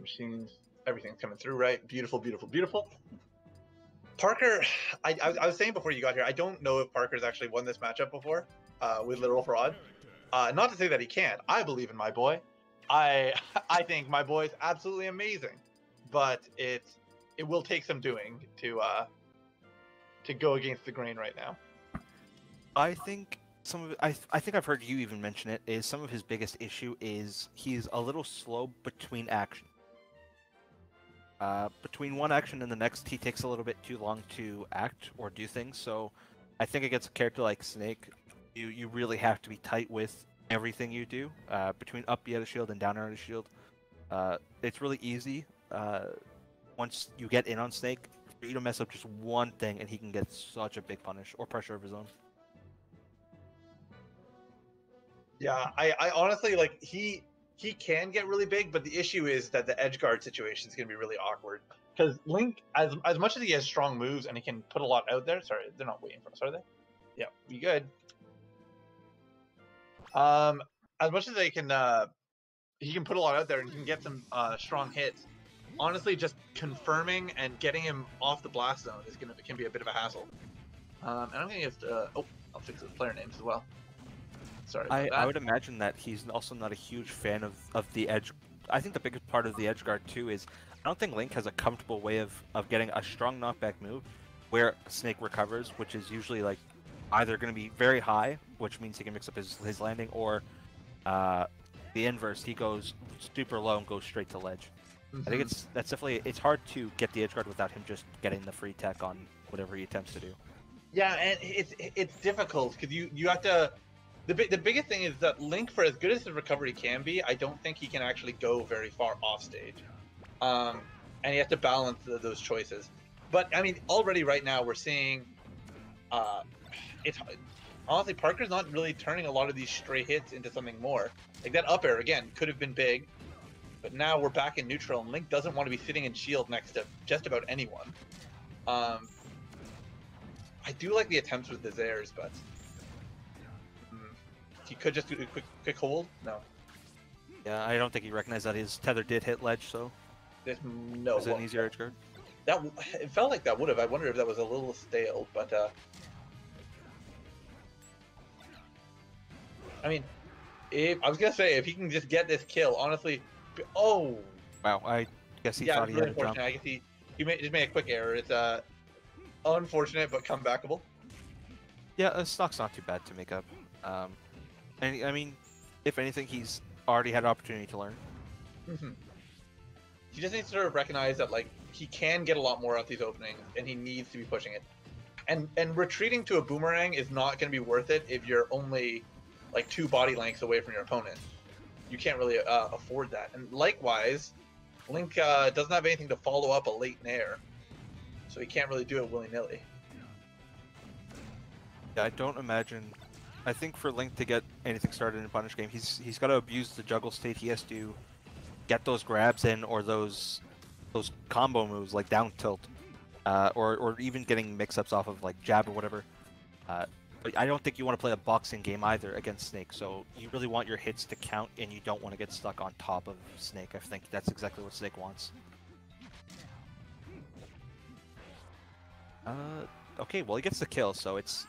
machines, everything's coming through right. Beautiful, beautiful, beautiful. Parker, I was saying before you got here, I don't know if Parker's actually won this matchup before with Literalfraud. Not to say that he can't. I believe in my boy. I think my boy is absolutely amazing, but it will take some doing to go against the grain right now. I think I think I've heard you even mention it. Is some of his biggest issue is he's a little slow between action. Between one action and the next, he takes a little bit too long to act or do things. So, I think against a character like Snake, you really have to be tight with everything you do. Between up B out of shield and down out of shield, it's really easy. Once you get in on Snake, for you to mess up just one thing, and he can get such a big punish or pressure of his own. Yeah, I honestly like he can get really big, but the issue is that the edge guard situation is going to be really awkward because Link, as much as he has strong moves and he can put a lot out there. Sorry, they're not waiting for us, are they? Yeah, we good. As much as they can, he can put a lot out there and he can get some strong hits. Honestly, just confirming and getting him off the blast zone can be a bit of a hassle. And I'm going to have to. I'll fix the player names as well. Sorry. I would imagine that he's also not a huge fan of the edge. I think the biggest part of the edge guard too is I don't think Link has a comfortable way of getting a strong knockback move where Snake recovers, which is usually like either going to be very high, which means he can mix up his landing, or the inverse, he goes super low and goes straight to ledge. I think it's hard to get the edge guard without him just getting the free tech on whatever he attempts to do. Yeah, and it's difficult because you have to. The biggest thing is that Link, for as good as his recovery can be, I don't think he can actually go very far off stage, and he has to balance those choices. But I mean, already right now we're seeing, it's honestly Parker's not really turning a lot of these stray hits into something more. Like that up air again could have been big, but now we're back in neutral, and Link doesn't want to be sitting in shield next to just about anyone. I do like the attempts with the Zairs, but he could just do a quick hold. No. Yeah, I don't think he recognized that his tether did hit ledge, so. No. Was it an easier edge guard? It felt like that would have. I wonder if that was a little stale, but I mean, I was gonna say if he can just get this kill, honestly. Oh. Wow, I guess he thought he had a jump. I guess he just made a quick error. It's unfortunate but comebackable. Yeah, the stock's not too bad to make up. And I mean, if anything, he's already had an opportunity to learn. He just needs to sort of recognize that like he can get a lot more out these openings, and he needs to be pushing it. And retreating to a boomerang is not going to be worth it if you're only like 2 body lengths away from your opponent. You can't really afford that. And likewise, Link doesn't have anything to follow up a late nair, so he can't really do it willy-nilly. Yeah, I don't imagine. I think for Link to get anything started in a punish game, he's got to abuse the juggle state. He has to get those grabs in, or those combo moves like down tilt, or even getting mix-ups off of like jab or whatever. But I don't think you want to play a boxing game either against Snake. So you really want your hits to count, and you don't want to get stuck on top of Snake. I think that's exactly what Snake wants. Okay, well he gets the kill, so it's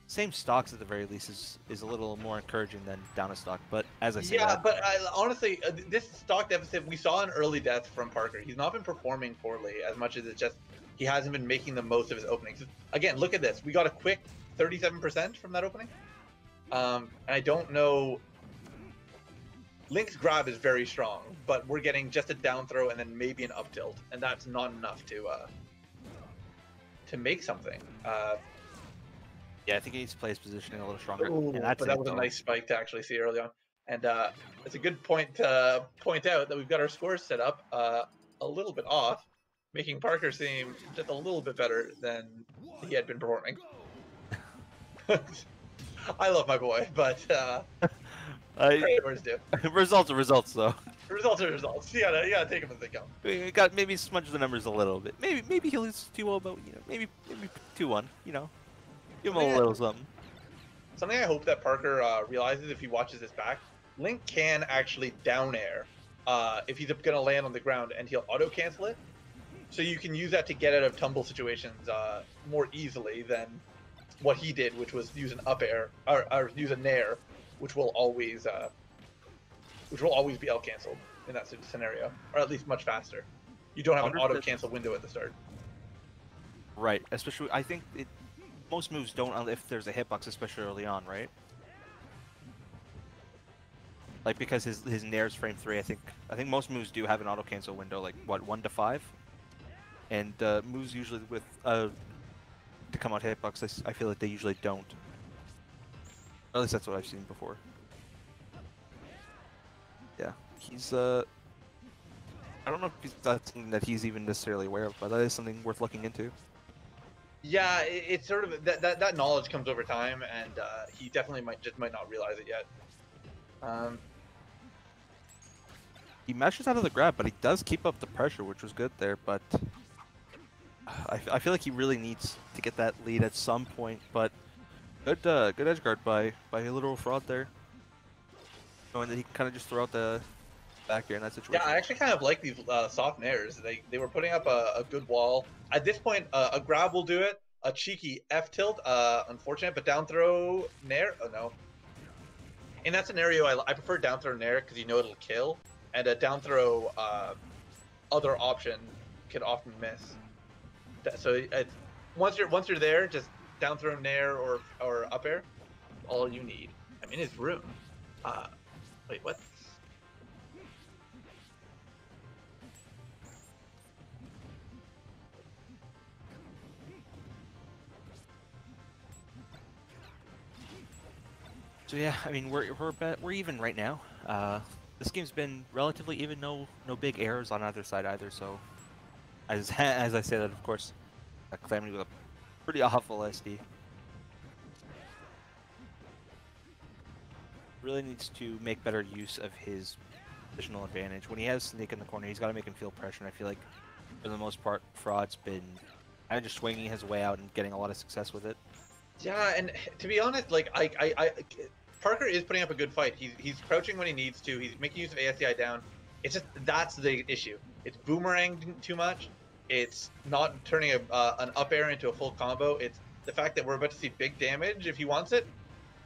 same stocks at the very least is a little more encouraging than down a stock. But as I say, but honestly, this stock deficit we saw an early death from Parker. He's not been performing poorly as much as it's just he hasn't been making the most of his openings. Again, look at this. We got a quick 37% from that opening. And I don't know. Link's grab is very strong, but we're getting just a down throw and then maybe an up tilt, and that's not enough to make something. Yeah, I think he needs to play his positioning a little stronger. Ooh, but that was a nice spike to actually see early on. And it's a good point to point out that we've got our scores set up a little bit off, making Parker seem just a little bit better than he had been performing. I love my boy, but results are results, though. Results are results. You gotta take them as they come. We got maybe smudge the numbers a little bit. Maybe he'll lose 2-0, but maybe 2-1. Give him a little something. Something I hope that Parker realizes if he watches this back, Link can actually down air if he's gonna land on the ground, and he'll auto cancel it. So you can use that to get out of tumble situations more easily than what he did, which was use an up air or use a nair, which will always be out canceled in that scenario, or at least much faster. You don't have an auto cancel window at the start. Right, especially I think most moves don't if there's a hitbox, especially early on, right? Like because his nair's frame 3, I think most moves do have an auto cancel window, like what 1 to 5, and moves usually with to come out hitbox, I feel like they usually don't. At least that's what I've seen before. Yeah, he's I don't know if that's something that he's even necessarily aware of, but that is something worth looking into. Yeah, it's sort of that knowledge comes over time, and he definitely might not realize it yet. He mashes out of the grab, but he does keep up the pressure, which was good there. But I feel like he really needs to get that lead at some point. But good edge guard by Literalfraud there, knowing that he can kind of just throw out the back here in that situation. Yeah, I actually kind of like these soft nairs. They were putting up a good wall. At this point, a grab will do it. A cheeky F tilt, unfortunate, but down throw nair. Oh no. In that scenario, I prefer down throw nair because you know it'll kill, and a down throw other option could often miss. So once you're there, just down throw nair or up air, all you need. I'm in his room. Wait, what? So yeah, I mean we're even right now. This game's been relatively even, no big errors on either side either. So as I say that, of course, clmty with a pretty awful SD. Really needs to make better use of his positional advantage. When he has Snake in the corner, he's got to make him feel pressure. And I feel like for the most part, Fraud's been kind of just swinging his way out and getting a lot of success with it. Yeah, and to be honest, like Parker is putting up a good fight. He's crouching when he needs to. He's making use of ASDI down. It's just that's the issue. It's boomeranging too much. It's not turning an up air into a full combo. It's the fact that we're about to see big damage if he wants it.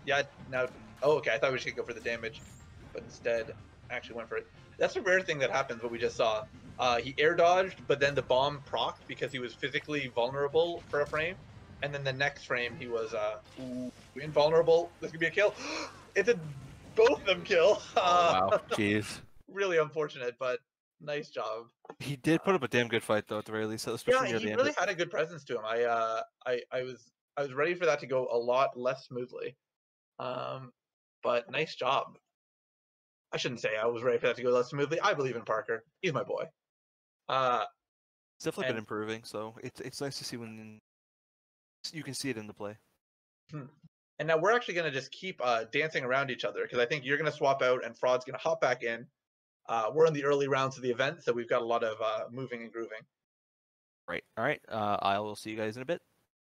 Yeah, now. Oh, okay. I thought we should go for the damage, but instead, I actually went for it. That's a rare thing that happens. What we just saw. He air dodged, but then the bomb procced because he was physically vulnerable for a frame. And then the next frame, he was invulnerable. This could be a kill. It's a both of them kill. Oh, wow, jeez. Really unfortunate, but nice job. He did put up a damn good fight, though, at the very least. Especially near the he end. really had a good presence to him. I was ready for that to go a lot less smoothly. But nice job. I shouldn't say I was ready for that to go less smoothly. I believe in Parker. He's my boy. It's definitely been improving, so it's nice to see when you can see it in the play. And now we're actually going to just keep dancing around each other because I think you're going to swap out and Fraud's going to hop back in. We're in the early rounds of the event, so we've got a lot of moving and grooving. Right. All right. I will see you guys in a bit.